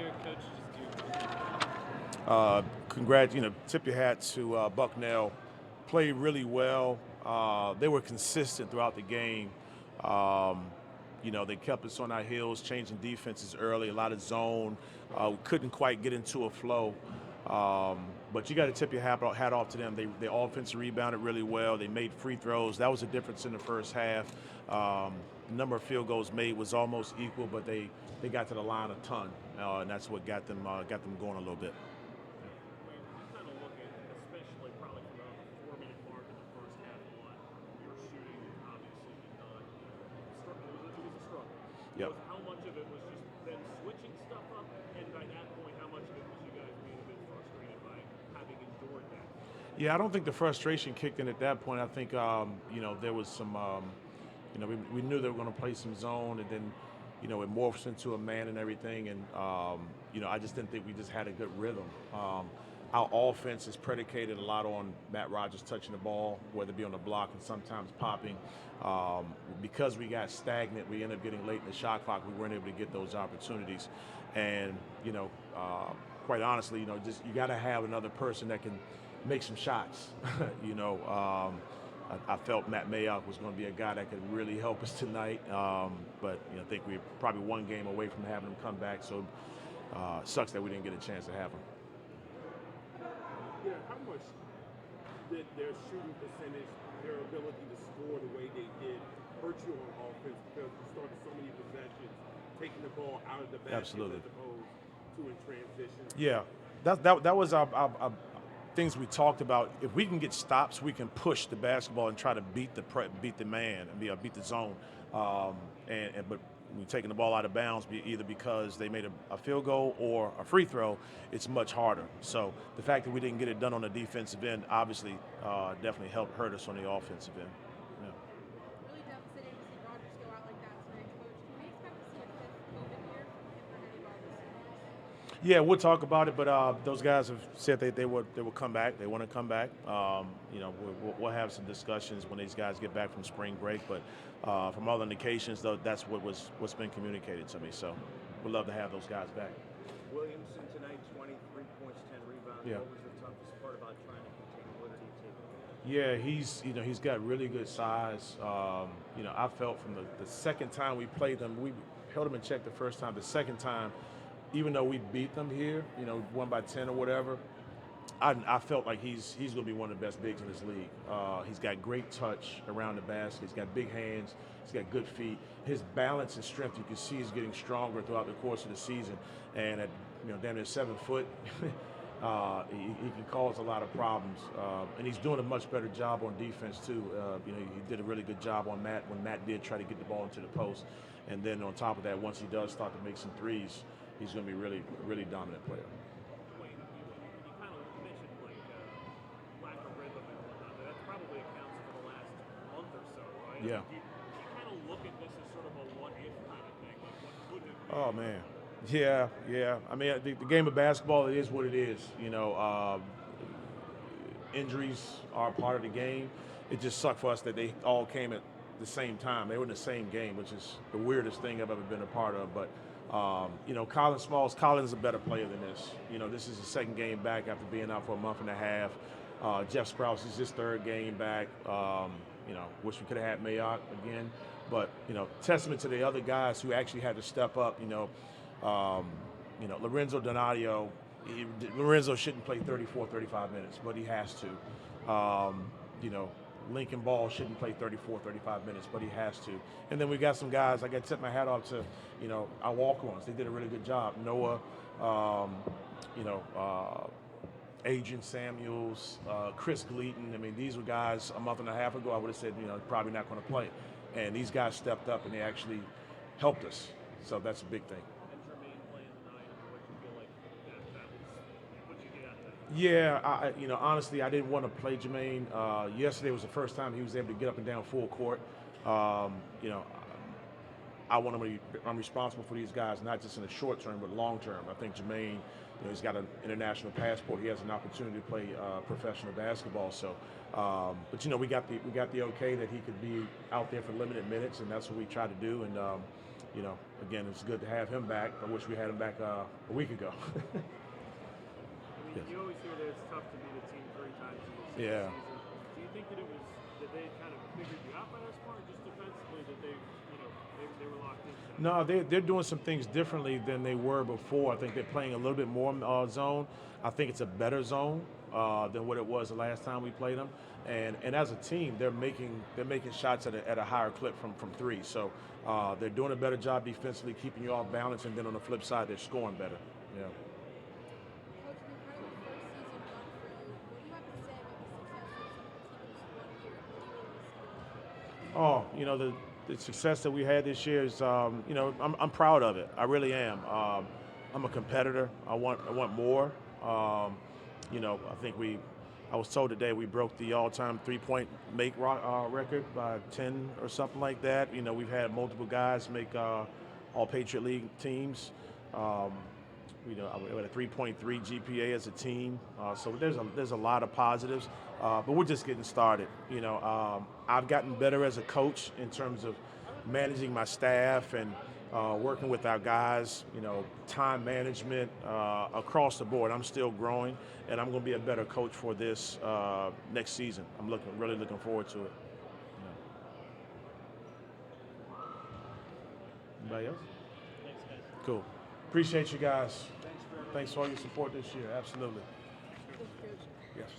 your coaches do? Congrats, tip your hat to Bucknell. Played really well. They were consistent throughout the game. Um, they kept us on our heels, changing defenses early, a lot of zone. We couldn't quite get into a flow. But you got to tip your hat off to them. They offense rebounded really well. They made free throws. That was the difference in the first half. The number of field goals made was almost equal, but they got to the line a ton, and that's what got them going a little bit. When you kind of look at, especially probably from the 4-minute mark in the first half, one, your shooting obviously did not. It was a struggle. Yep. How much of it was just them switching stuff up, and by that point, how much of it was you guys being a bit frustrated by having endured that? Yeah, I don't think the frustration kicked in at that point. I think there was some. We knew they were going to play some zone, and then it morphs into a man and everything. And I just didn't think we just had a good rhythm. Our offense is predicated a lot on Matt Rogers touching the ball, whether it be on the block and sometimes popping. Because we got stagnant, we ended up getting late in the shot clock. We weren't able to get those opportunities, and quite honestly, just you got to have another person that can make some shots. I felt Matt Mayock was going to be a guy that could really help us tonight, but I think we're probably one game away from having him come back. So sucks that we didn't get a chance to have him. Yeah, how much did their shooting percentage, their ability to score the way they did, hurt you on offense because you started so many possessions, taking the ball out of the basket Absolutely. as opposed to in transition? Yeah, that was our things we talked about. If we can get stops, we can push the basketball and try to beat the man and beat the zone. But when you're taking the ball out of bounds, either because they made a field goal or a free throw, it's much harder. So the fact that we didn't get it done on the defensive end obviously definitely helped hurt us on the offensive end. Yeah. Really devastating to see Rogers go out like that tonight, Coach. Can we expect to see a fifth COVID year from him for any of our listeners? Yeah, we'll talk about it, but those guys have said they will come back. They want to come back. We'll have some discussions when these guys get back from spring break. But from all indications, though, that's what's been communicated to me. So we'd love to have those guys back. Williamson tonight, 23 points, 10 rebounds. Yeah. What was the toughest part about trying to contain him? What did he take? Yeah, he's got really good size. I felt from the second time we played them, we held him in check the first time. The second time, even though we beat them here, won by 10 or whatever, I felt like he's going to be one of the best bigs in this league. He's got great touch around the basket. He's got big hands. He's got good feet. His balance and strength, you can see, is getting stronger throughout the course of the season. And at damn near 7 foot, he can cause a lot of problems. And he's doing a much better job on defense too. He did a really good job on Matt when Matt did try to get the ball into the post. And then on top of that, once he does start to make some threes, he's going to be really, really dominant player. Wayne, you kind of mentioned lack of rhythm and whatnot, but that probably accounts for the last month or so, right? Yeah. You kind of look at this as sort of a what-if kind of thing, like what could have been. Oh man, yeah. I mean, the game of basketball, it is what it is. Injuries are a part of the game. It just sucked for us that they all came at the same time. They were in the same game, which is the weirdest thing I've ever been a part of. But Colin's a better player than this. This is his second game back after being out for a month and a half. Jeff Sprouse is his third game back. Wish we could have had Mayock again. But, testament to the other guys who actually had to step up. Lorenzo Donadio, Lorenzo shouldn't play 34, 35 minutes, but he has to. Lincoln Ball shouldn't play 34, 35 minutes, but he has to. And then we got some guys, I got to tip my hat off to, our walk-ons. They did a really good job. Noah, Adrian Samuels, Chris Gleaton. I mean, these were guys a month and a half ago I would have said, probably not going to play. And these guys stepped up and they actually helped us. So that's a big thing. And Jermaine playing tonight, what you feel like that was, what you get out of that? Yeah, honestly, I didn't want to play Jermaine. Yesterday was the first time he was able to get up and down full court. I'm responsible for these guys, not just in the short term, but long term. I think Jermaine, he's got an international passport. He has an opportunity to play professional basketball. So, we got the okay that he could be out there for limited minutes, and that's what we try to do. And again, it's good to have him back. I wish we had him back a week ago. I mean, Yes. you always hear that it's tough to beat a team 3 times in the Yeah. season. Do you think that they kind of figured you out by this part, or just defensively that they were locked into that? No, they're doing some things differently than they were before. I think they're playing a little bit more zone. I think it's a better zone than what it was the last time we played them. And as a team, they're making shots at a higher clip from 3. So they're doing a better job defensively, keeping you off balance, and then on the flip side, they're scoring better. Yeah. Coach, an incredible first season run for you. What do you have to say about the success of the team in just 1 year? What do you really see? Oh, the success that we had this year is, I'm proud of it. I really am. I'm a competitor. I want more. I think I was told today we broke the all-time three-point make record by 10 or something like that. We've had multiple guys make all Patriot League teams. We had a 3.3 GPA as a team, so there's a lot of positives, but we're just getting started. I've gotten better as a coach in terms of managing my staff and working with our guys. Time management across the board. I'm still growing, and I'm going to be a better coach for this next season. I'm really looking forward to it. Anybody else? Thanks, guys. Cool. Appreciate you guys. Thanks for all your support this year. Absolutely. Thank you, Coach. Yes.